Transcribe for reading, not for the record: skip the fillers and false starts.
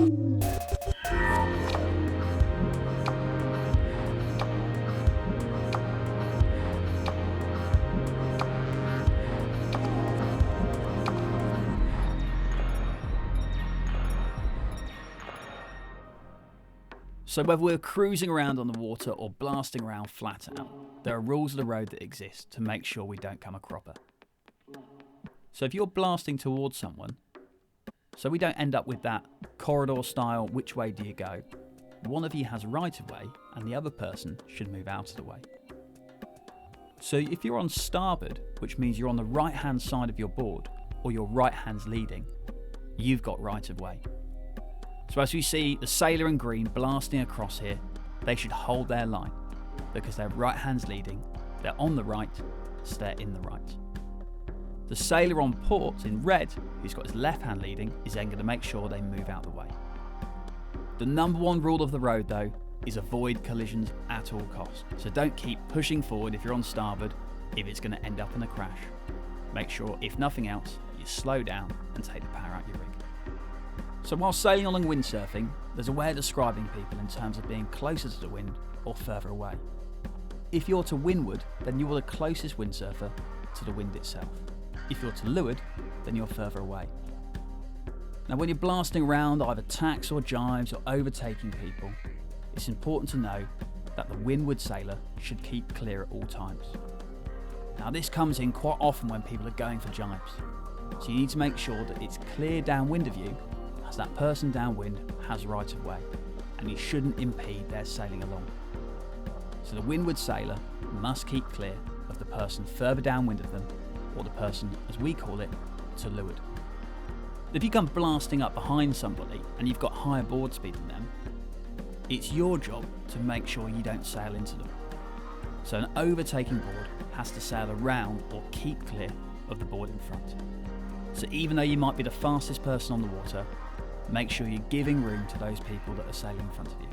So whether we're cruising around on the water or blasting around flat out, there are rules of the road that exist to make sure we don't come a cropper. So if you're blasting towards someone, so we don't end up with that corridor style, which way do you go? One of you has right of way and the other person should move out of the way. So if you're on starboard, which means you're on the right hand side of your board or your right hand's leading, you've got right of way. So as we see the sailor in green blasting across here, they should hold their line because their right hand's leading, they're on the right, so they're in the right. The sailor on port in red, who's got his left hand leading, is then going to make sure they move out the way. The number one rule of the road though is avoid collisions at all costs. So don't keep pushing forward if you're on starboard if it's going to end up in a crash. Make sure, if nothing else, you slow down and take the power out your rig. So while sailing along windsurfing, there's a way of describing people in terms of being closer to the wind or further away. If you're to windward, then you're the closest windsurfer to the wind itself. If you're to leeward, then you're further away. Now when you're blasting around either tacks or jives or overtaking people, it's important to know that the windward sailor should keep clear at all times. Now this comes in quite often when people are going for jibes. So you need to make sure that it's clear downwind of you, as that person downwind has right of way, and you shouldn't impede their sailing along. So the windward sailor must keep clear of the person further downwind of them, or the person, as we call it, to leeward. If you come blasting up behind somebody and you've got higher board speed than them, it's your job to make sure you don't sail into them. So an overtaking board has to sail around or keep clear of the board in front. So even though you might be the fastest person on the water, make sure you're giving room to those people that are sailing in front of you.